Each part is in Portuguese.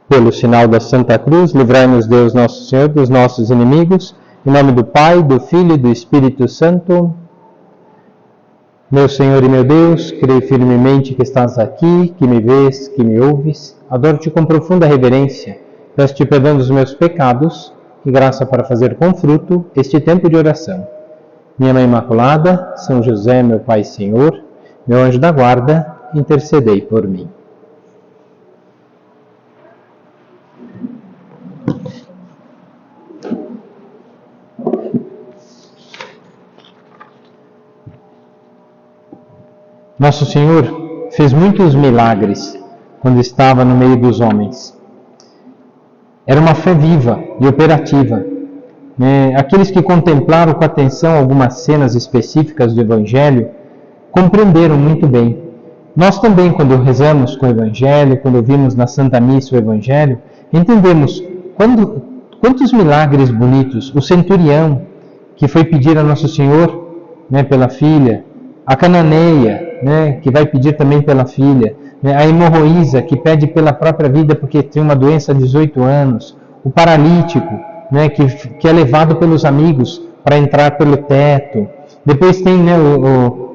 Pelo sinal da Santa Cruz, livrai-nos Deus Nosso Senhor dos nossos inimigos. Em nome do Pai, do Filho e do Espírito Santo. Meu Senhor e meu Deus, creio firmemente que estás aqui, que me vês, que me ouves. Adoro-te com profunda reverência. Peço-te perdão dos meus pecados e graça para fazer com fruto este tempo de oração. Minha Mãe Imaculada, São José, meu Pai e Senhor, meu anjo da guarda, intercedei por mim. Nosso Senhor fez muitos milagres quando estava no meio dos homens. Era uma fé viva e operativa. Aqueles que contemplaram com atenção algumas cenas específicas do Evangelho compreenderam muito bem. Nós também, quando rezamos com o Evangelho, quando ouvimos na Santa Missa o Evangelho, entendemos quantos milagres bonitos. O centurião que foi pedir a Nosso Senhor pela filha, a cananeia, que vai pedir também pela filha, a hemorroísa, que pede pela própria vida porque tem uma doença há 18 anos, o paralítico, que é levado pelos amigos para entrar pelo teto. Depois tem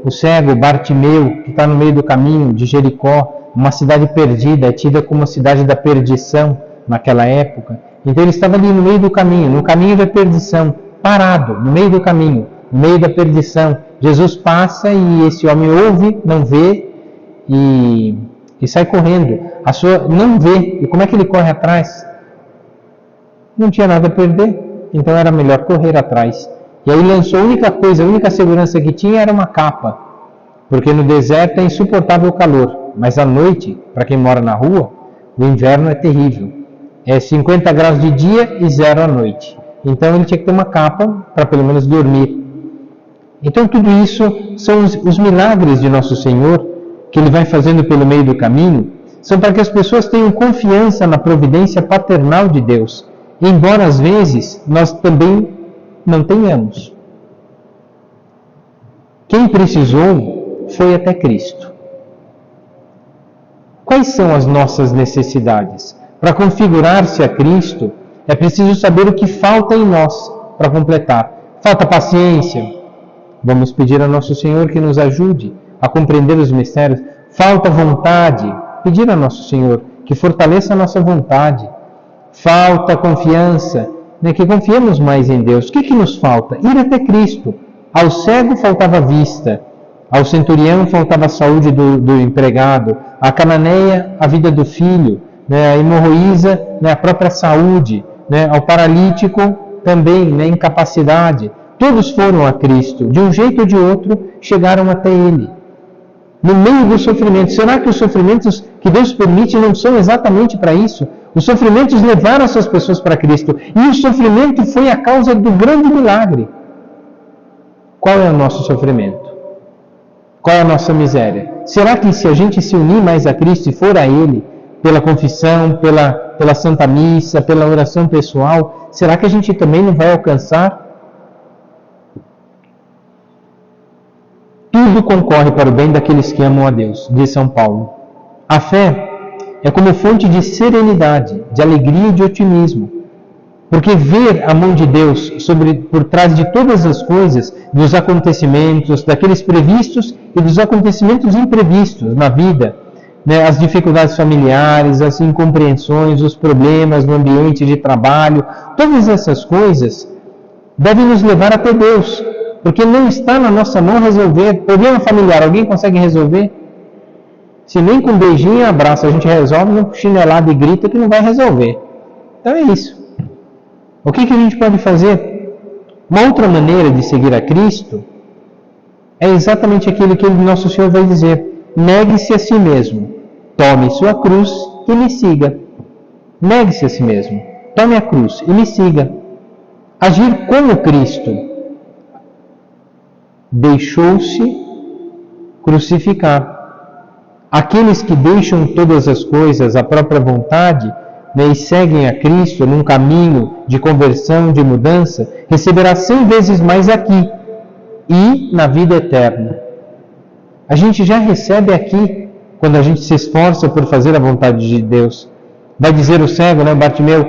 o cego Bartimeu, que está no meio do caminho de Jericó, uma cidade perdida, é tida como a cidade da perdição naquela época. Então ele estava ali no meio do caminho, no caminho da perdição, parado, no meio do caminho, no meio da perdição. Jesus passa e esse homem ouve, não vê e sai correndo. Não vê. E como é que ele corre atrás? Não tinha nada a perder, então era melhor correr atrás. E aí lançou a única segurança que tinha era uma capa, porque no deserto é insuportável o calor, mas à noite, para quem mora na rua, o inverno é terrível. É 50 graus de dia e 0 à noite. Então ele tinha que ter uma capa para pelo menos dormir. Então tudo isso são os milagres de Nosso Senhor, que Ele vai fazendo pelo meio do caminho, são para que as pessoas tenham confiança na providência paternal de Deus, embora às vezes nós também não tenhamos. Quem precisou foi até Cristo. Quais são as nossas necessidades? Para configurar-se a Cristo, é preciso saber o que falta em nós para completar. Falta paciência. Vamos pedir a Nosso Senhor que nos ajude a compreender os mistérios. Falta vontade. Pedir a Nosso Senhor que fortaleça a nossa vontade. Falta confiança, que confiemos mais em Deus. O que nos falta? Ir até Cristo. Ao cego faltava vista. Ao centurião faltava a saúde do empregado. À cananeia, a vida do filho. A hemorroísa, a própria saúde. Ao paralítico, também, incapacidade. Todos foram a Cristo, de um jeito ou de outro, chegaram até Ele. No meio do sofrimento, será que os sofrimentos que Deus permite não são exatamente para isso? Os sofrimentos levaram essas pessoas para Cristo, e o sofrimento foi a causa do grande milagre. Qual é o nosso sofrimento? Qual é a nossa miséria? Será que se a gente se unir mais a Cristo e for a Ele, pela confissão, pela Santa Missa, pela oração pessoal, será que a gente também não vai alcançar? Tudo concorre para o bem daqueles que amam a Deus, diz São Paulo. A fé é como fonte de serenidade, de alegria e de otimismo. Porque ver a mão de Deus por trás de todas as coisas, dos acontecimentos, daqueles previstos e dos acontecimentos imprevistos na vida, as dificuldades familiares, as incompreensões, os problemas no ambiente de trabalho, todas essas coisas devem nos levar até Deus. Porque não está na nossa mão resolver. Problema familiar, alguém consegue resolver? Se nem com beijinho e abraço a gente resolve, não chinelada e grita que não vai resolver. Então é isso. O que a gente pode fazer? Uma outra maneira de seguir a Cristo é exatamente aquilo que o Nosso Senhor vai dizer. Negue-se a si mesmo. Tome sua cruz e me siga. Negue-se a si mesmo. Tome a cruz e me siga. Agir como Cristo. Deixou-se crucificar. Aqueles que deixam todas as coisas à própria vontade e seguem a Cristo num caminho de conversão, de mudança, receberá 100 vezes mais aqui e na vida eterna. A gente já recebe aqui, quando a gente se esforça por fazer a vontade de Deus. Vai dizer o cego, né, Bartimeu: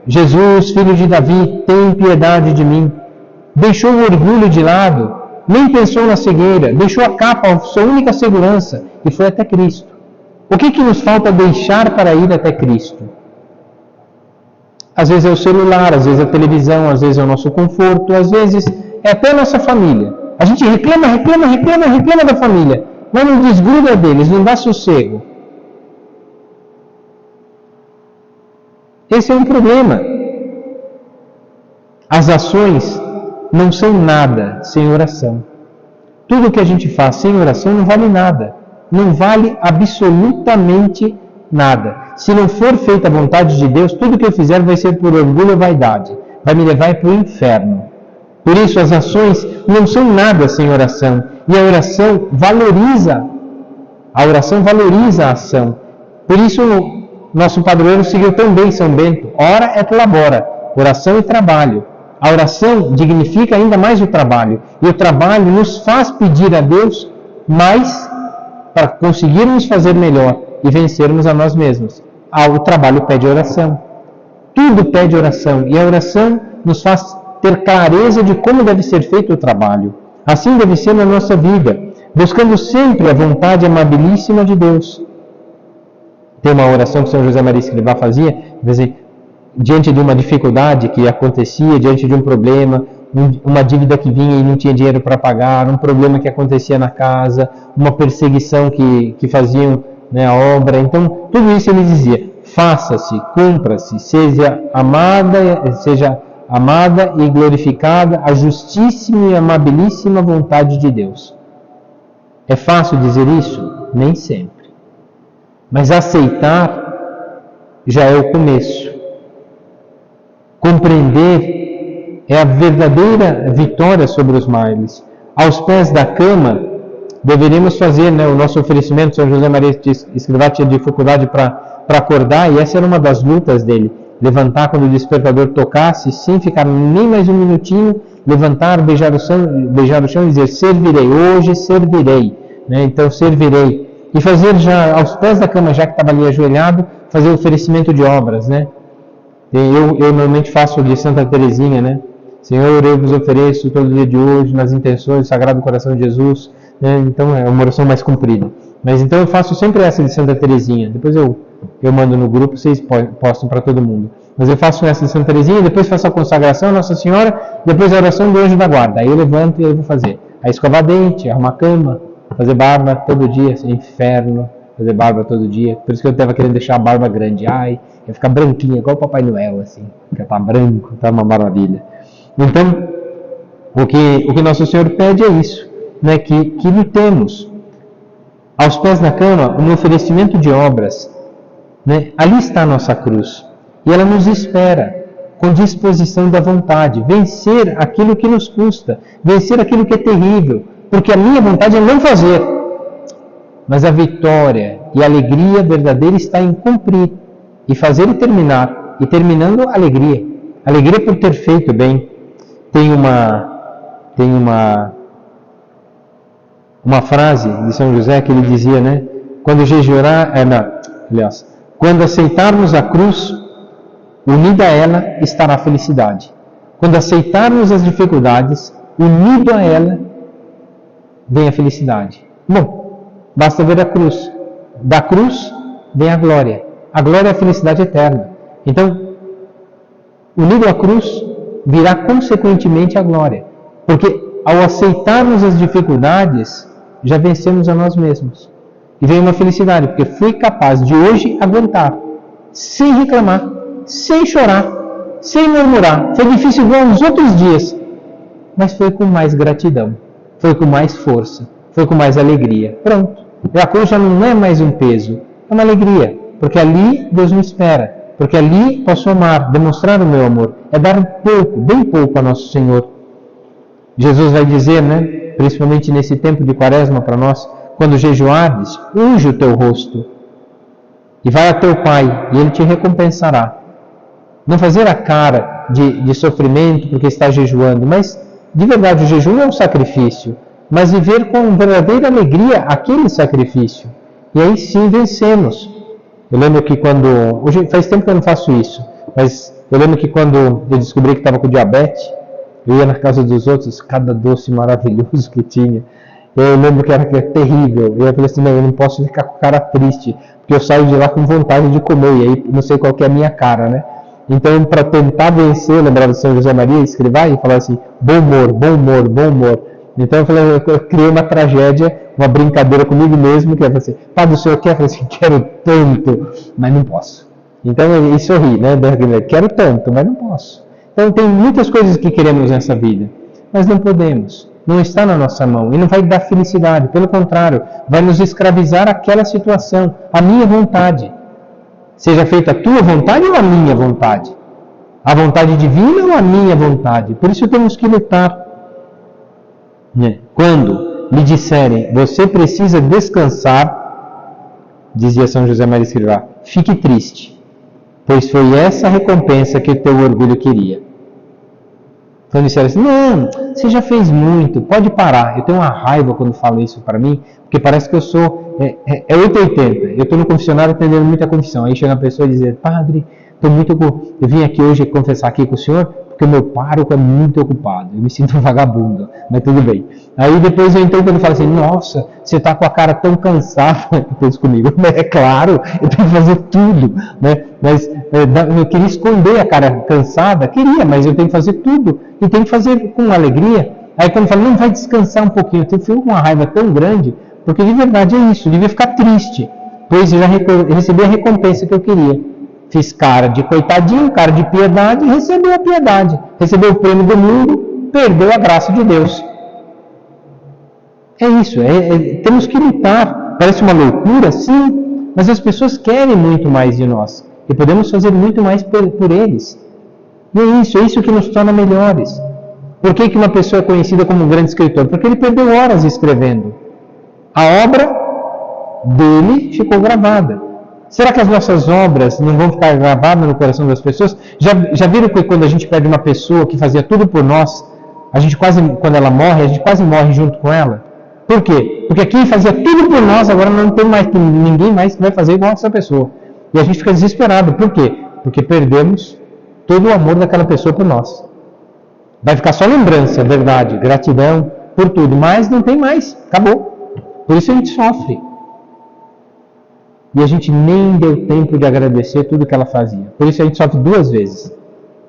Jesus, filho de Davi, tem piedade de mim. Deixou o orgulho de lado, nem pensou na cegueira, deixou a capa, sua única segurança, e foi até Cristo. O que nos falta deixar para ir até Cristo? Às vezes é o celular, às vezes é a televisão, às vezes é o nosso conforto, às vezes é até a nossa família. A gente reclama da família, mas não desgruda deles, não dá sossego. Esse é um problema. As ações não são nada sem oração. Tudo que a gente faz sem oração não vale nada. Não vale absolutamente nada. Se não for feita a vontade de Deus, tudo que eu fizer vai ser por orgulho ou vaidade. Vai me levar para o inferno. Por isso, as ações não são nada sem oração. E a oração valoriza a ação. Por isso, nosso padroeiro seguiu tão bem São Bento: ora et labora, oração e trabalho. A oração dignifica ainda mais o trabalho, e o trabalho nos faz pedir a Deus mais para conseguirmos fazer melhor e vencermos a nós mesmos. O trabalho pede oração. Tudo pede oração, e a oração nos faz ter clareza de como deve ser feito o trabalho. Assim deve ser na nossa vida, buscando sempre a vontade amabilíssima de Deus. Tem uma oração que São José Maria Escrivá fazia, diante de uma dificuldade que acontecia, diante de um problema, uma dívida que vinha e não tinha dinheiro para pagar, um problema que acontecia na casa, uma perseguição que faziam, né, a obra. Então, tudo isso ele dizia: faça-se, cumpra-se, seja amada e glorificada a justíssima e amabilíssima vontade de Deus. É fácil dizer isso? Nem sempre. Mas aceitar já é o começo. Compreender é a verdadeira vitória sobre os males. Aos pés da cama, deveríamos fazer, né, o nosso oferecimento. São José Maria Escrivá tinha dificuldade para acordar, e essa era uma das lutas dele. Levantar quando o despertador tocasse, sem ficar nem mais um minutinho, levantar, beijar o chão e dizer: servirei, hoje servirei. Né? Então, servirei. E fazer já aos pés da cama, já que estava ali ajoelhado, fazer o oferecimento de obras, né? Eu normalmente faço de Santa Teresinha, né? Senhor, eu vos ofereço todo dia de hoje nas intenções do Sagrado Coração de Jesus, né? Então é uma oração mais comprida. Mas então eu faço sempre essa de Santa Teresinha. Depois eu mando no grupo, vocês postam para todo mundo. Mas eu faço essa de Santa Teresinha, depois faço a consagração à Nossa Senhora, depois a oração do Anjo da Guarda. Aí eu levanto e eu vou fazer. Aí escovar dente, arrumar a cama, fazer barba todo dia, assim, inferno, fazer barba todo dia. Por isso que eu estava querendo deixar a barba grande. Ia ficar branquinha, igual o Papai Noel, assim. Porque tá branco, tá uma maravilha. Então, o que Nosso Senhor pede é isso, né? Que lutemos. Aos pés da cama, um oferecimento de obras, né? Ali está a nossa cruz. E ela nos espera, com disposição da vontade. Vencer aquilo que nos custa. Vencer aquilo que é terrível. Porque a minha vontade é não fazer. Mas a vitória e a alegria verdadeira está em cumprir. E fazer e terminar. E terminando, alegria. Alegria por ter feito bem. Tem uma frase de São José que ele dizia, né? Quando quando aceitarmos a cruz, unida a ela estará a felicidade. Quando aceitarmos as dificuldades, unido a ela, vem a felicidade. Bom, basta ver a cruz. Da cruz vem a glória. A glória é a felicidade eterna. Então, unido à cruz, virá consequentemente a glória. Porque ao aceitarmos as dificuldades, já vencemos a nós mesmos. E vem uma felicidade, porque fui capaz de hoje aguentar, sem reclamar, sem chorar, sem murmurar. Foi difícil igual aos outros dias, mas foi com mais gratidão, foi com mais força, foi com mais alegria. Pronto. E a cruz já não é mais um peso, é uma alegria, porque ali Deus me espera. Porque ali posso amar, demonstrar o meu amor. É dar pouco, bem pouco a Nosso Senhor. Jesus vai dizer, né, principalmente nesse tempo de Quaresma para nós: quando jejuardes, unge o teu rosto e vai a teu Pai, e Ele te recompensará. Não fazer a cara de sofrimento porque está jejuando, mas de verdade o jejum é um sacrifício, mas viver com verdadeira alegria aquele sacrifício. E aí sim vencemos. Eu lembro que quando... Hoje faz tempo que eu não faço isso, mas eu lembro que quando eu descobri que estava com diabetes, eu ia na casa dos outros, cada doce maravilhoso que tinha. Eu lembro que era terrível. Eu falei assim, não, eu não posso ficar com cara triste, porque eu saio de lá com vontade de comer, e aí não sei qual que é a minha cara, né? Então, para tentar vencer, eu lembrava de São José Maria, escrever e falar assim, bom humor, bom humor, bom humor. Então eu criei uma tragédia, uma brincadeira comigo mesmo, que é assim, Padre, o senhor quer? Eu falei assim, quero tanto, mas não posso. Então, e sorri, né? Quero tanto, mas não posso. Então, tem muitas coisas que queremos nessa vida, mas não podemos. Não está na nossa mão e não vai dar felicidade. Pelo contrário, vai nos escravizar àquela situação, à minha vontade. Seja feita a tua vontade ou a minha vontade. A vontade divina ou a minha vontade. Por isso temos que lutar. Quando me disserem, você precisa descansar, dizia São José Maria Escrivá, fique triste, pois foi essa a recompensa que o teu orgulho queria. Quando disseram assim, não, você já fez muito, pode parar. Eu tenho uma raiva quando falo isso para mim, porque parece que eu sou, 880. Eu estou no confessionário atendendo muita confissão. Aí chega a pessoa e diz, Padre, eu vim aqui hoje confessar aqui com o senhor, porque o meu pároco é muito ocupado. Eu me sinto um vagabundo, mas tudo bem. Aí depois eu entendo quando eu falo assim, nossa, você está com a cara tão cansada, isso comigo. É claro, eu tenho que fazer tudo, né? Mas eu queria esconder a cara cansada, queria, mas eu tenho que fazer tudo. E tenho que fazer com alegria. Aí quando eu falo, não, vai descansar um pouquinho, eu fico com uma raiva tão grande, porque de verdade é isso, eu devia ficar triste, pois eu já recebi a recompensa que eu queria. Fiz cara de coitadinho, cara de piedade, e recebeu a piedade. Recebeu o prêmio do mundo, perdeu a graça de Deus. É isso, temos que lutar. Parece uma loucura, sim, mas as pessoas querem muito mais de nós. E podemos fazer muito mais por eles. E é isso que nos torna melhores. Por que uma pessoa é conhecida como um grande escritor? Porque ele perdeu horas escrevendo. A obra dele ficou gravada. Será que as nossas obras não vão ficar gravadas no coração das pessoas? Já viram que quando a gente perde uma pessoa que fazia tudo por nós, a gente quase, quando ela morre, a gente quase morre junto com ela? Por quê? Porque quem fazia tudo por nós, agora não tem mais ninguém mais que vai fazer igual essa pessoa. E a gente fica desesperado. Por quê? Porque perdemos todo o amor daquela pessoa por nós. Vai ficar só lembrança, verdade, gratidão por tudo, mas não tem mais, acabou. Por isso a gente sofre. E a gente nem deu tempo de agradecer tudo que ela fazia. Por isso a gente sofre 2 vezes.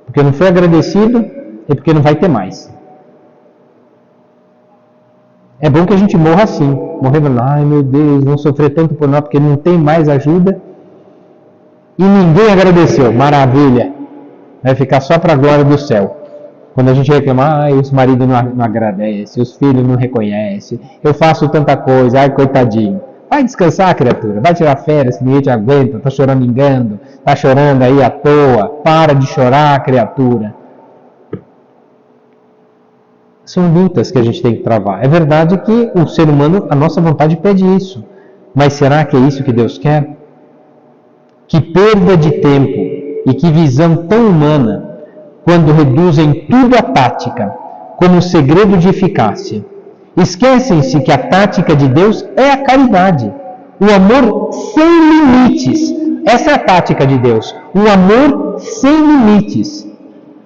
Porque não foi agradecido e porque não vai ter mais. É bom que a gente morra assim. Morrer, ai meu Deus, não sofrer tanto por nós porque não tem mais ajuda. E ninguém agradeceu. Maravilha. Vai ficar só para a glória do céu. Quando a gente reclama, os maridos não agradecem, os filhos não reconhecem, eu faço tanta coisa, ai coitadinho. Vai descansar, criatura, vai tirar férias, que ninguém te aguenta, está choramingando, está chorando aí à toa, para de chorar, criatura. São lutas que a gente tem que travar. É verdade que o ser humano, a nossa vontade pede isso, mas será que é isso que Deus quer? Que perda de tempo e que visão tão humana, quando reduzem tudo à tática, como segredo de eficácia. Esquecem-se que a tática de Deus é a caridade, o amor sem limites. Essa é a tática de Deus, o amor sem limites.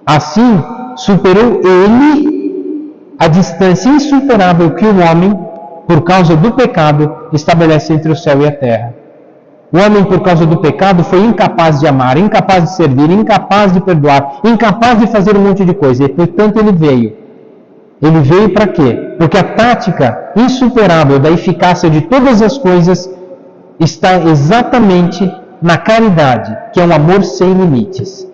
Assim, superou ele a distância insuperável que o homem, por causa do pecado, estabelece entre o céu e a terra. O homem, por causa do pecado, foi incapaz de amar, incapaz de servir, incapaz de perdoar, incapaz de fazer um monte de coisa. E, portanto, ele veio. Ele veio para quê? Porque a tática insuperável da eficácia de todas as coisas está exatamente na caridade, que é um amor sem limites.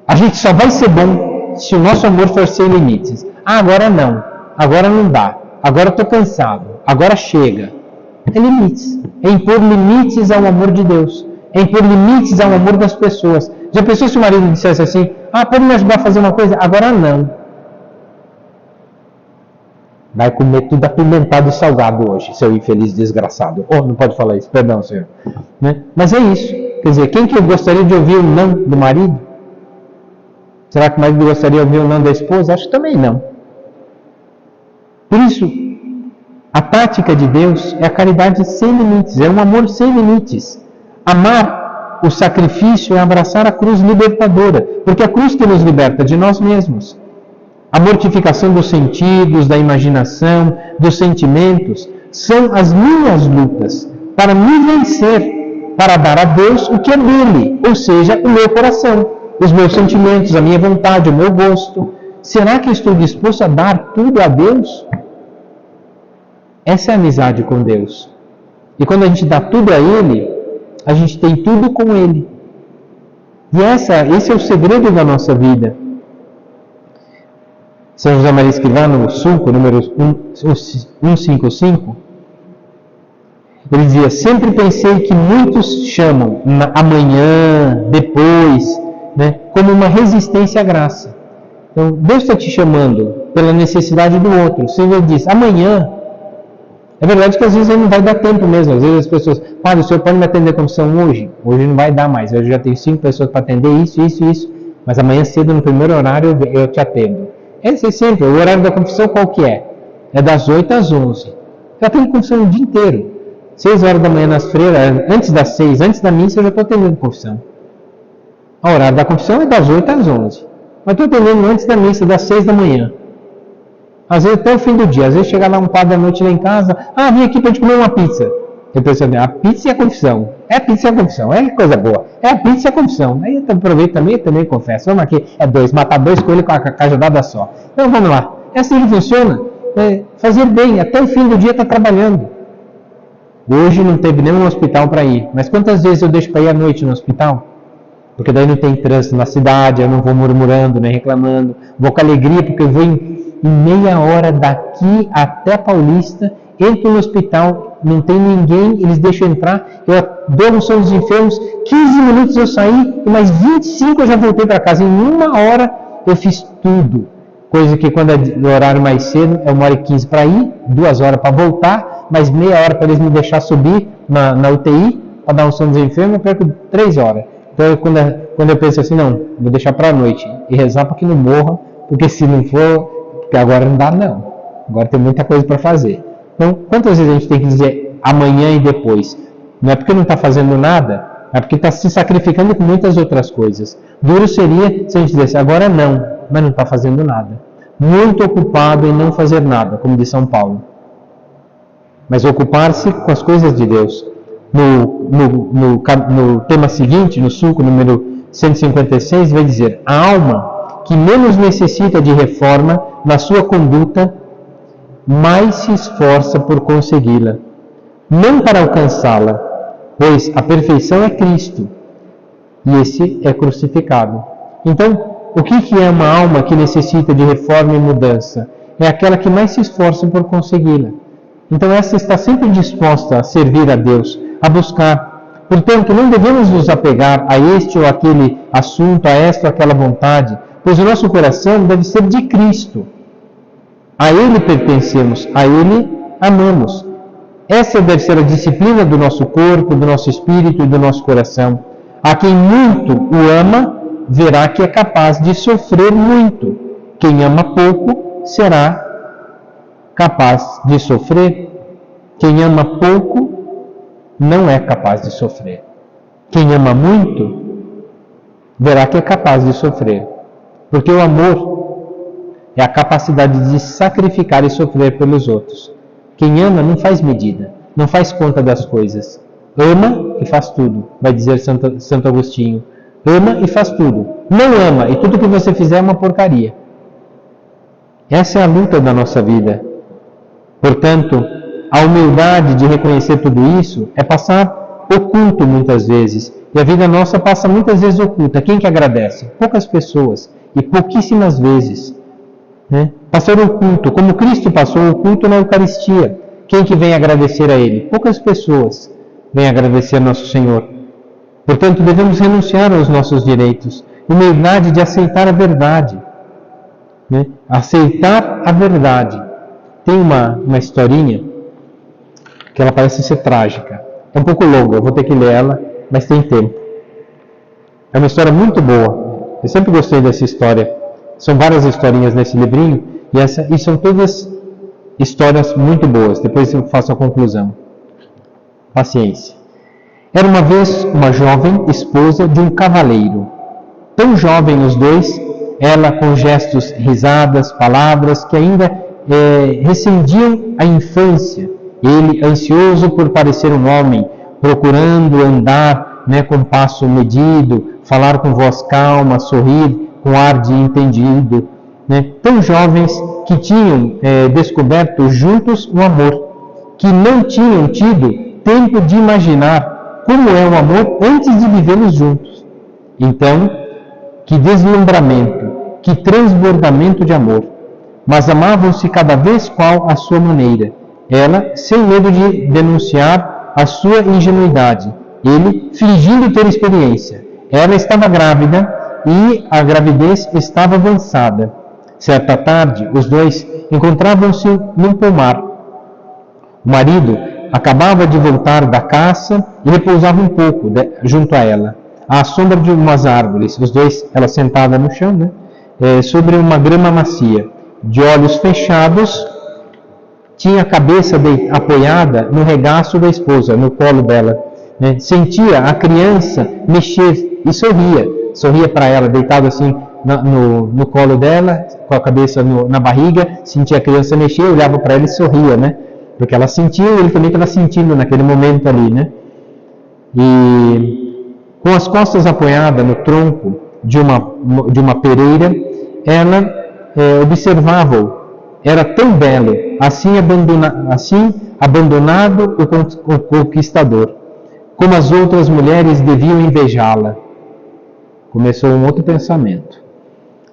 A gente só vai ser bom se o nosso amor for sem limites. Agora não dá, agora estou cansado, agora chega. É limites, é impor limites ao amor de Deus, é impor limites ao amor das pessoas. Já pensou se o marido dissesse assim, pode me ajudar a fazer uma coisa? Agora não. Vai comer tudo apimentado e salgado hoje, seu infeliz desgraçado. Não pode falar isso, perdão, senhor. Né? Mas é isso. Quer dizer, quem que gostaria de ouvir o não do marido? Será que o marido gostaria de ouvir o não da esposa? Acho que também não. Por isso, a tática de Deus é a caridade sem limites, é um amor sem limites. Amar o sacrifício é abraçar a cruz libertadora, porque é a cruz que nos liberta de nós mesmos. A mortificação dos sentidos, da imaginação, dos sentimentos, são as minhas lutas para me vencer, para dar a Deus o que é dele, ou seja, o meu coração, os meus sentimentos, a minha vontade, o meu gosto. Será que eu estou disposto a dar tudo a Deus? Essa é a amizade com Deus. E quando a gente dá tudo a Ele, a gente tem tudo com Ele. E esse é o segredo da nossa vida. São José Maria Escrivá, no sulco, número 155, ele dizia: sempre pensei que muitos chamam amanhã, depois, né, como uma resistência à graça. Então, Deus está te chamando pela necessidade do outro. O Senhor diz, amanhã. É verdade que às vezes não vai dar tempo mesmo. Às vezes as pessoas, Padre, o senhor pode me atender como são hoje? Hoje não vai dar mais. Eu já tenho 5 pessoas para atender, isso. Mas amanhã cedo, no primeiro horário, eu te atendo. Esse é sempre. O horário da confissão qual que é? É das 8 às 11. Já tenho confissão o dia inteiro. 6 horas da manhã nas freiras, antes das 6, antes da missa, eu já estou atendendo confissão. O horário da confissão é das 8 às 11. Mas estou atendendo antes da missa, das 6 da manhã. Às vezes até o fim do dia. Às vezes chega lá um padre da noite lá em casa. Vim aqui para a gente comer uma pizza. Eu penso assim, a pizza e a confissão. É a pizza e a confissão. É coisa boa. É a pizza e a confissão. Aí eu aproveito também confesso. Vamos aqui, matar 2 coelhos com a cajadada só. Então vamos lá. É assim que funciona. Fazer bem. Até o fim do dia está trabalhando. Hoje não teve nenhum hospital para ir. Mas quantas vezes eu deixo para ir à noite no hospital? Porque daí não tem trânsito na cidade, eu não vou murmurando, nem reclamando. Vou com alegria, porque eu vou em meia hora daqui até Paulista, entro no hospital, não tem ninguém, eles deixam entrar, eu dou no São dos Enfermos, 15 minutos eu saí, e mais 25 eu já voltei para casa. Em 1 hora eu fiz tudo. Coisa que quando é no horário mais cedo, é 1h15 para ir, 2 horas para voltar, mais meia hora para eles me deixar subir na UTI, para dar um São dos Enfermos, eu perco 3 horas. Então quando eu penso assim, não, vou deixar para a noite, e rezar para que não morra, porque se não for... Porque agora não dá, não. Agora tem muita coisa para fazer. Então, quantas vezes a gente tem que dizer amanhã e depois? Não é porque não está fazendo nada, é porque está se sacrificando com muitas outras coisas. Duro seria se a gente dissesse agora não, mas não está fazendo nada. Muito ocupado em não fazer nada, como diz São Paulo. Mas ocupar-se com as coisas de Deus. No tema seguinte, no sulco número 156, vai dizer: a alma que menos necessita de reforma na sua conduta, mais se esforça por consegui-la. Não para alcançá-la, pois a perfeição é Cristo, e esse é crucificado. Então, o que é uma alma que necessita de reforma e mudança? É aquela que mais se esforça por consegui-la. Então, essa está sempre disposta a servir a Deus, a buscar. Portanto, não devemos nos apegar a este ou aquele assunto, a esta ou aquela vontade, pois o nosso coração deve ser de Cristo. A Ele pertencemos, a Ele amamos. Essa deve ser a disciplina do nosso corpo, do nosso espírito e do nosso coração. A quem muito o ama, verá que é capaz de sofrer muito. Quem ama pouco, será capaz de sofrer. Quem ama pouco, não é capaz de sofrer. Quem ama muito, verá que é capaz de sofrer. Porque o amor é a capacidade de sacrificar e sofrer pelos outros. Quem ama não faz medida, não faz conta das coisas. Ama e faz tudo, vai dizer Santo Agostinho. Ama e faz tudo. Não ama e tudo que você fizer é uma porcaria. Essa é a luta da nossa vida. Portanto, a humildade de reconhecer tudo isso é passar oculto muitas vezes. E a vida nossa passa muitas vezes oculta. Quem que agradece? Poucas pessoas. E pouquíssimas vezes. Né? Passar oculto, como Cristo passou oculto na Eucaristia. Quem que vem agradecer a Ele? Poucas pessoas vêm agradecer a Nosso Senhor. Portanto, devemos renunciar aos nossos direitos. Humildade de aceitar a verdade. Né? Aceitar a verdade. Tem uma historinha que ela parece ser trágica. É um pouco longa, eu vou ter que ler ela, mas tem tempo. É uma história muito boa. Eu sempre gostei dessa história. São várias historinhas nesse livrinho, e são todas histórias muito boas. Depois eu faço a conclusão. Paciência. Era uma vez uma jovem esposa de um cavaleiro. Tão jovem os dois, ela com gestos, risadas, palavras que ainda recendiam a infância. Ele ansioso por parecer um homem, procurando andar com passo medido, falar com voz calma, sorrir com ar de entendido. Tão jovens que tinham descoberto juntos o amor, que não tinham tido tempo de imaginar como é o amor antes de vivê-los juntos. Então, que deslumbramento, que transbordamento de amor! Mas amavam-se cada vez qual à sua maneira. Ela, sem medo de denunciar a sua ingenuidade. Ele, fingindo ter experiência. Ela estava grávida e a gravidez estava avançada. Certa tarde, os dois encontravam-se num pomar. O marido acabava de voltar da caça e repousava um pouco junto a ela, à sombra de umas árvores. Os dois, ela sentada no chão, sobre uma grama macia. De olhos fechados, tinha a cabeça apoiada no regaço da esposa, no colo dela. Sentia a criança mexer e sorria para ela, deitado assim no colo dela, com a cabeça na barriga, sentia a criança mexer, olhava para ela e sorria, porque ela sentiu, ele também estava sentindo naquele momento ali, E com as costas apoiadas no tronco de uma pereira, ela observava-o. Era tão belo, assim abandonado o conquistador, como as outras mulheres deviam invejá-la. Começou um outro pensamento.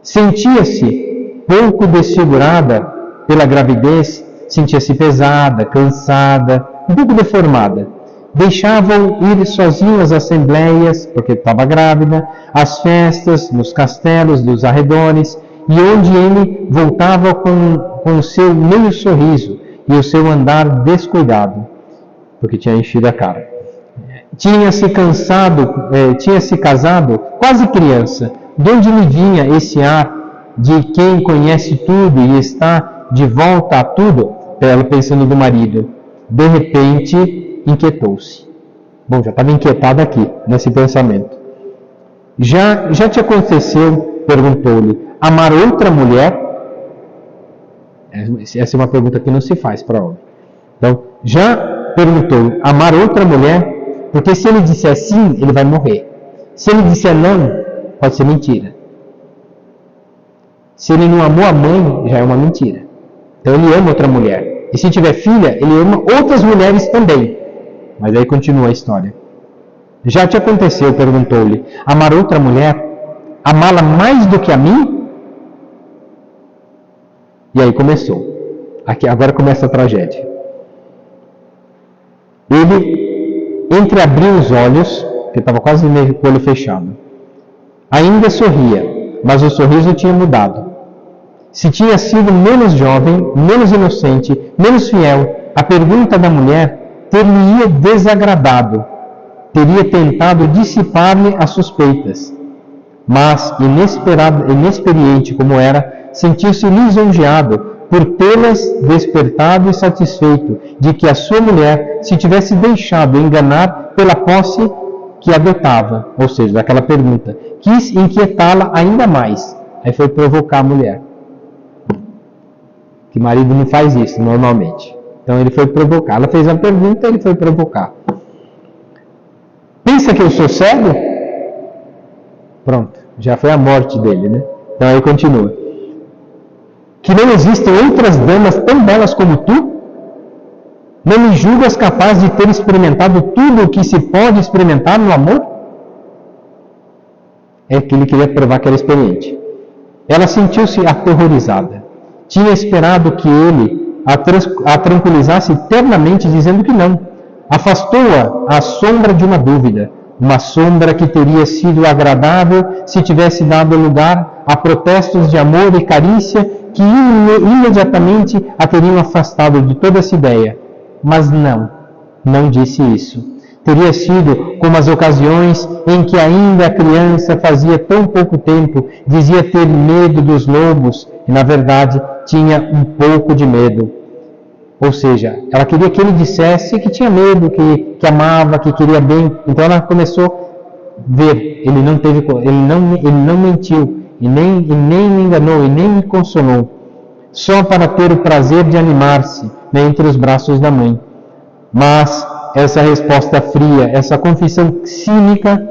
Sentia-se pouco desfigurada pela gravidez, sentia-se pesada, cansada, um pouco deformada. Deixavam ir sozinho às assembleias, porque estava grávida, às festas, nos castelos dos arredores, e onde ele voltava com o seu meio sorriso e o seu andar descuidado, porque tinha enchido a cara. Tinha-se casado quase criança, de onde lhe vinha esse ar de quem conhece tudo e está de volta a tudo, ela pensando do marido. De repente, inquietou-se. Bom, já estava inquietada aqui, nesse pensamento. Já te aconteceu, perguntou-lhe, amar outra mulher? Essa é uma pergunta que não se faz para homem. Então, já perguntou, amar outra mulher? Porque se ele disser sim, ele vai morrer. Se ele disser não, pode ser mentira. Se ele não amou a mãe, já é uma mentira. Então ele ama outra mulher. E se tiver filha, ele ama outras mulheres também. Mas aí continua a história. Já te aconteceu, perguntou-lhe, amar outra mulher? Amá-la mais do que a mim? E aí começou. Agora começa a tragédia. Ele entreabriu os olhos, que estava quase meio com o olho fechado. Ainda sorria, mas o sorriso tinha mudado. Se tinha sido menos jovem, menos inocente, menos fiel, a pergunta da mulher ter-lhe-ia desagradado, teria tentado dissipar-lhe as suspeitas. Mas, inexperiente como era, sentiu-se lisonjeado por tê-las despertado e satisfeito de que a sua mulher se tivesse deixado enganar pela posse que adotava, ou seja, daquela pergunta. Quis inquietá-la ainda mais. Aí foi provocar a mulher. Que marido não faz isso normalmente. Então ele foi provocar. Ela fez a pergunta, ele foi provocar. Pensa que eu sou cego? Pronto, já foi a morte dele, Então aí continua. Que não existem outras damas tão belas como tu? Não me julgas capaz de ter experimentado tudo o que se pode experimentar no amor? É que ele queria provar que era experiente. Ela sentiu-se aterrorizada. Tinha esperado que ele a tranquilizasse eternamente, dizendo que não. Afastou-a à sombra de uma dúvida, uma sombra que teria sido agradável se tivesse dado lugar a protestos de amor e carícia que imediatamente a teriam afastado de toda essa ideia. Mas não disse isso. Teria sido como as ocasiões em que ainda a criança fazia tão pouco tempo dizia ter medo dos lobos e, na verdade, tinha um pouco de medo. Ou seja, ela queria que ele dissesse que tinha medo, que amava, que queria bem. Então ela começou a ver, ele não mentiu, e nem me enganou, e nem me consolou, só para ter o prazer de animar-se, né, entre os braços da mãe. Mas essa resposta fria, essa confissão cínica,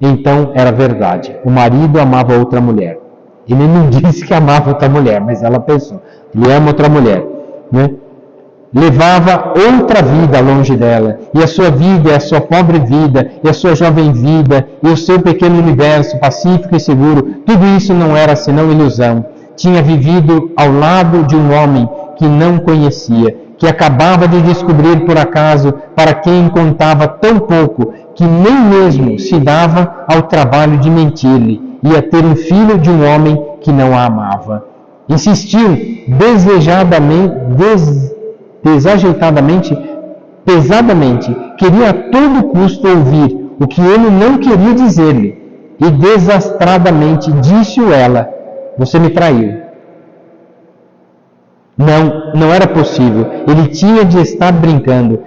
então era verdade. O marido amava outra mulher. Ele não disse que amava outra mulher, mas ela pensou, ele ama outra mulher, né? Levava outra vida longe dela, e a sua vida, a sua pobre vida, e a sua jovem vida, e o seu pequeno universo pacífico e seguro, tudo isso não era senão ilusão. Tinha vivido ao lado de um homem que não conhecia, que acabava de descobrir por acaso, para quem contava tão pouco, que nem mesmo se dava ao trabalho de mentir-lhe. Ia ter um filho de um homem que não a amava. Insistiu desajeitadamente, pesadamente, queria a todo custo ouvir o que ele não queria dizer-lhe, e desastradamente disse-o ela: você me traiu. Não era possível, ele tinha de estar brincando.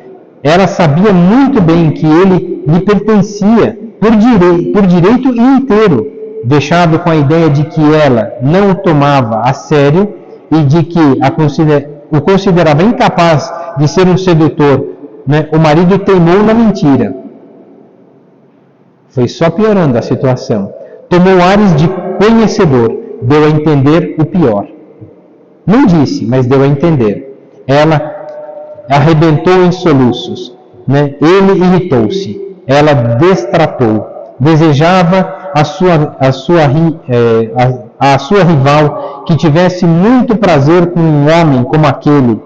Ela sabia muito bem que ele lhe pertencia por direito inteiro, deixado com a ideia de que ela não o tomava a sério e de que o considerava incapaz de ser um sedutor, né? O marido teimou na mentira. Foi só piorando a situação. Tomou ares de conhecedor, deu a entender o pior. Não disse, mas deu a entender. Ela arrebentou em soluços, né? Ele irritou-se. Ela destratou. Desejava a sua rival que tivesse muito prazer com um homem como aquele.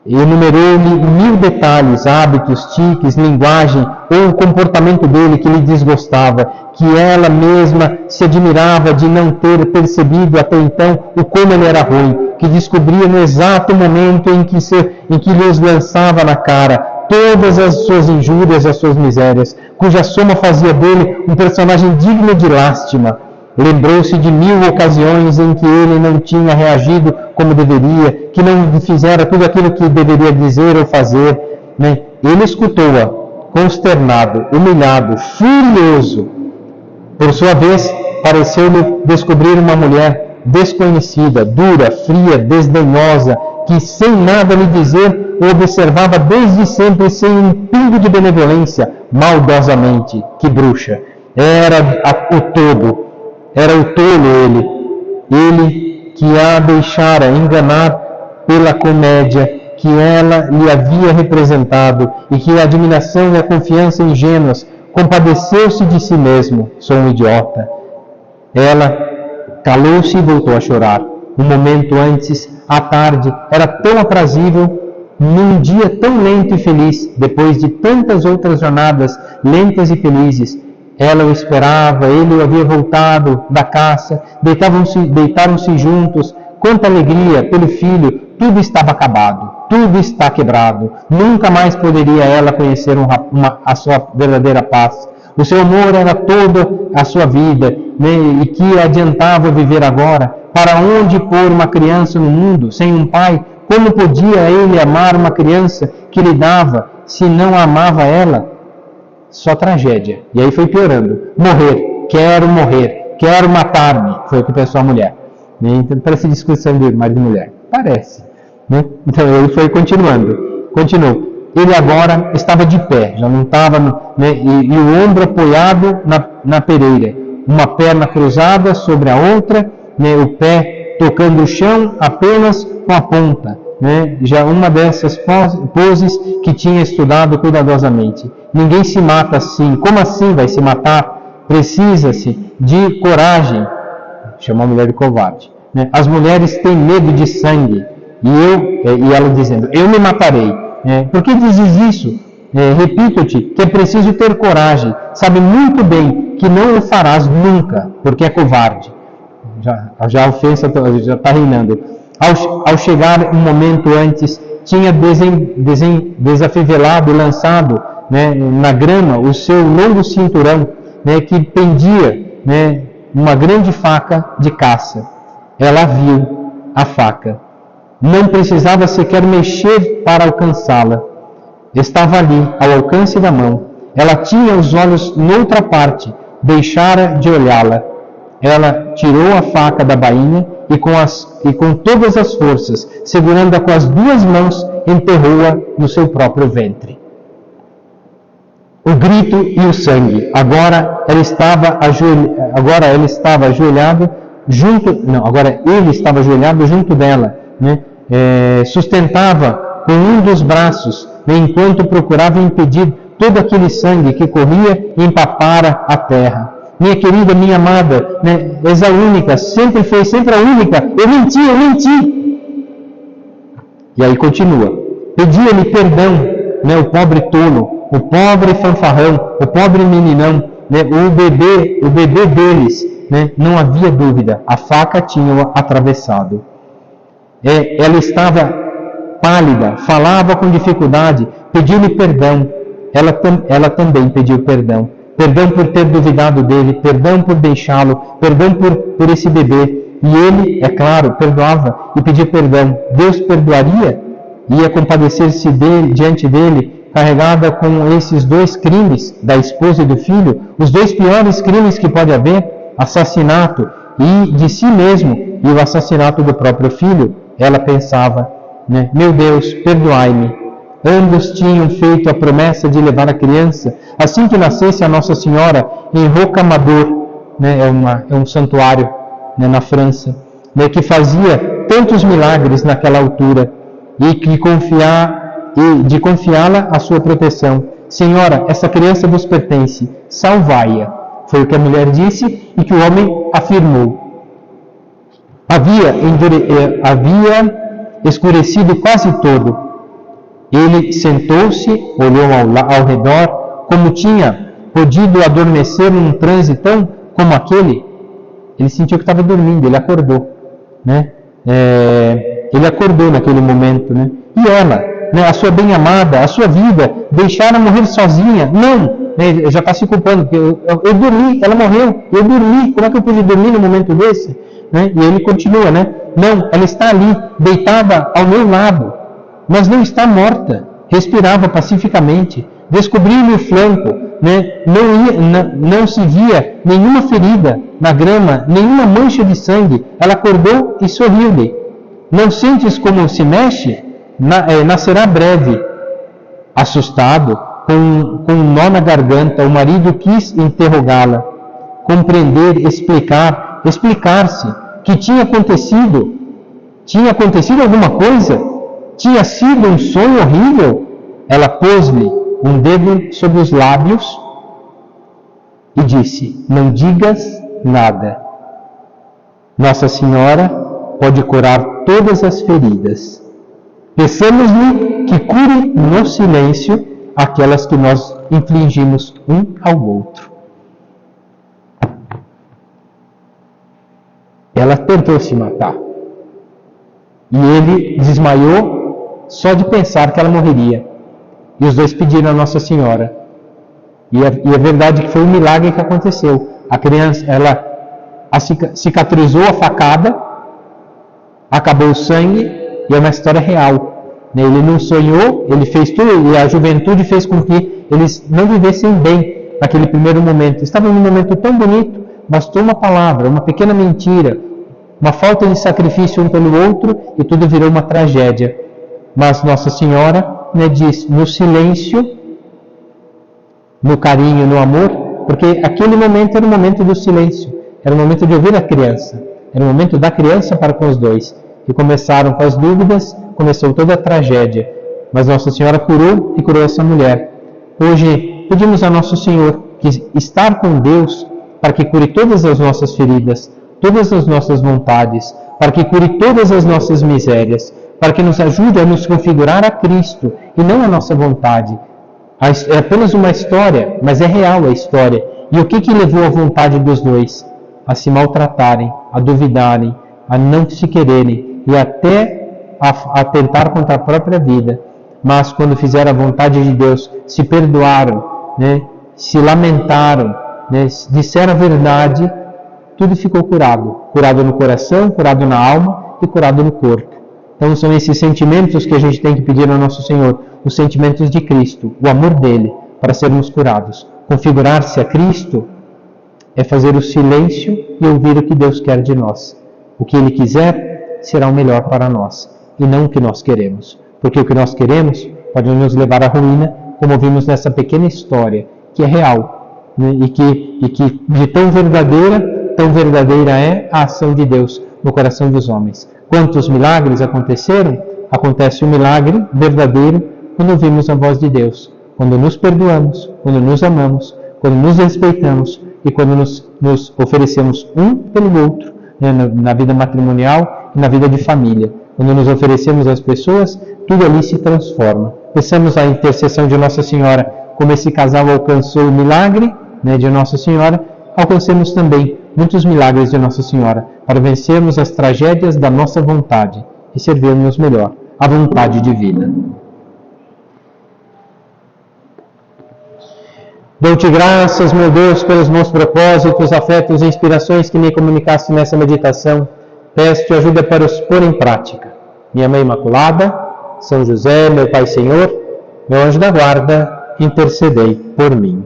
Enumerou-lhe 1000 detalhes, hábitos, tiques, linguagem ou o comportamento dele que lhe desgostava, que ela mesma se admirava de não ter percebido até então o como ele era ruim, que descobria no exato momento em que lhes lançava na cara todas as suas injúrias e as suas misérias, cuja soma fazia dele um personagem digno de lástima. Lembrou-se de 1000 ocasiões em que ele não tinha reagido como deveria, que não fizera tudo aquilo que deveria dizer ou fazer, né? Ele escutou-a, consternado, humilhado, furioso. Por sua vez, pareceu-lhe descobrir uma mulher desconhecida, dura, fria, desdenhosa, que sem nada lhe dizer o observava desde sempre sem um pingo de benevolência, maldosamente. Que bruxa! Era o tolo ele que a deixara enganar pela comédia que ela lhe havia representado, e que a admiração e a confiança ingênuas compadeceu-se de si mesmo. Sou um idiota. Ela calou-se e voltou a chorar. Um momento antes, à tarde, era tão aprazível, num dia tão lento e feliz, depois de tantas outras jornadas lentas e felizes. Ela o esperava, ele o havia voltado da caça, deitaram-se juntos. Quanta alegria pelo filho! Tudo estava acabado, tudo está quebrado. Nunca mais poderia ela conhecer a sua verdadeira paz. O seu amor era toda a sua vida, né? E que adiantava viver agora? Para onde pôr uma criança no mundo sem um pai? Como podia ele amar uma criança que lhe dava, se não a amava ela? Só tragédia. E aí foi piorando. Morrer, quero matar-me, foi o que pensou a mulher. Então, parece discussão de marido e mulher. Parece. Né? Então ele foi continuou. Ele agora estava de pé, já não estava, né? e o ombro apoiado na pereira, uma perna cruzada sobre a outra, né? O pé tocando o chão apenas com a ponta. Né? Já uma dessas poses que tinha estudado cuidadosamente. Ninguém se mata assim. Como assim vai se matar? Precisa-se de coragem. Chamou a mulher de covarde. Né? As mulheres têm medo de sangue. E ela dizendo, eu me matarei. Por que dizes isso? Repito-te que é preciso ter coragem. Sabe muito bem que não o farás nunca, porque é covarde. Já a ofensa já está reinando. Ao chegar um momento antes, tinha desafivelado e lançado, né, na grama o seu longo cinturão, né, que pendia, né, uma grande faca de caça. Ela viu a faca, Não precisava sequer mexer para alcançá-la. Estava ali, ao alcance da mão. Ela tinha os olhos noutra parte, deixara de olhá-la. Ela tirou a faca da bainha e com todas as forças, segurando-a com as duas mãos, enterrou-a no seu próprio ventre. O grito e o sangue. Agora ele estava ajoelhado junto dela, né? Sustentava com um dos braços, né? Enquanto procurava impedir todo aquele sangue que corria e empapara a terra. Minha querida, minha amada, né? És a única, sempre foi, sempre a única. Eu menti. E aí continua. Pedia-lhe perdão, né? O pobre tolo, o pobre fanfarrão, o pobre meninão, né? O bebê deles, né? Não havia dúvida, a faca tinha-o atravessado. Ela estava pálida, falava com dificuldade, pediu-lhe perdão. Ela também pediu perdão. Perdão por ter duvidado dele, perdão por deixá-lo, perdão por esse bebê. E ele, é claro, perdoava e pedia perdão. Deus perdoaria? Ia compadecer-se diante dele, carregada com esses dois crimes, da esposa e do filho, os dois piores crimes que pode haver, assassinato e de si mesmo e o assassinato do próprio filho. Ela pensava, né? Meu Deus, perdoai-me. Ambos tinham feito a promessa de levar a criança, assim que nascesse, a Nossa Senhora em Rocamadour, né? É um santuário, né, na França, né, que fazia tantos milagres naquela altura, e de confiá-la à sua proteção. Senhora, essa criança vos pertence, salvai-a. Foi o que a mulher disse e que o homem afirmou. Havia escurecido quase todo. Ele sentou-se, olhou ao redor, como tinha podido adormecer num transe tão como aquele. Ele sentiu que estava dormindo, ele acordou, né? Ele acordou naquele momento, né? E ela, né, a sua bem-amada, a sua vida, deixaram morrer sozinha? Não, né, já está se culpando, porque eu dormi, ela morreu, eu dormi, como é que eu pude dormir num momento desse? Né? E ele continua, né? Não, ela está ali, deitada ao meu lado, mas não está morta, respirava pacificamente, descobri-lhe o flanco, né? Não se via nenhuma ferida na grama, nenhuma mancha de sangue. Ela acordou e sorriu-lhe. Não sentes como se mexe? Nascerá breve. Assustado, com um nó na garganta, o marido quis interrogá-la, compreender, explicar-se. Que tinha acontecido? Tinha acontecido alguma coisa? Tinha sido um sonho horrível? Ela pôs-lhe um dedo sobre os lábios e disse: não digas nada. Nossa Senhora pode curar todas as feridas. Peçamos-lhe que cure no silêncio aquelas que nós infligimos um ao outro. Ela tentou se matar. E ele desmaiou só de pensar que ela morreria. E os dois pediram a Nossa Senhora. E é verdade que foi um milagre que aconteceu. A criança, ela cicatrizou a facada, acabou o sangue, e é uma história real. Ele não sonhou, ele fez tudo, e a juventude fez com que eles não vivessem bem naquele primeiro momento. Estavam num momento tão bonito, bastou uma palavra, uma pequena mentira, uma falta de sacrifício um pelo outro, e tudo virou uma tragédia. Mas Nossa Senhora, né, diz, no silêncio, no carinho, no amor, porque aquele momento era o momento do silêncio, era o momento de ouvir a criança, era o momento da criança para com os dois. E começaram com as dúvidas, começou toda a tragédia. Mas Nossa Senhora curou e curou essa mulher. Hoje pedimos a Nosso Senhor que estar com Deus para que cure todas as nossas feridas, todas as nossas vontades, para que cure todas as nossas misérias, para que nos ajude a nos configurar a Cristo e não a nossa vontade. É apenas uma história, mas é real a história. E o que levou a vontade dos dois? A se maltratarem, a duvidarem, a não se quererem e até a tentar contra a própria vida. Mas quando fizeram a vontade de Deus, se perdoaram, né? Se lamentaram, né? Disseram a verdade, tudo ficou curado. Curado no coração, curado na alma e curado no corpo. Então são esses sentimentos que a gente tem que pedir ao nosso Senhor, os sentimentos de Cristo, o amor dele, para sermos curados. Configurar-se a Cristo é fazer o silêncio e ouvir o que Deus quer de nós. O que Ele quiser será o melhor para nós, e não o que nós queremos. Porque o que nós queremos pode nos levar à ruína, como vimos nessa pequena história, que é real, né? e que de tão verdadeira é a ação de Deus no coração dos homens. Quantos milagres aconteceram? Acontece um milagre verdadeiro quando ouvimos a voz de Deus, quando nos perdoamos, quando nos amamos, quando nos respeitamos e quando nos oferecemos um pelo outro, né, na vida matrimonial e na vida de família. Quando nos oferecemos às pessoas, tudo ali se transforma. Peçamos a intercessão de Nossa Senhora, como esse casal alcançou o milagre, né, de Nossa Senhora, alcancemos também muitos milagres de Nossa Senhora, para vencermos as tragédias da nossa vontade e servirmos melhor a vontade divina. Dou-te graças, meu Deus, pelos meus propósitos, afetos e inspirações que me comunicaste nessa meditação. Peço-te ajuda para os pôr em prática. Minha Mãe Imaculada, São José, meu Pai Senhor, meu anjo da guarda, intercedei por mim.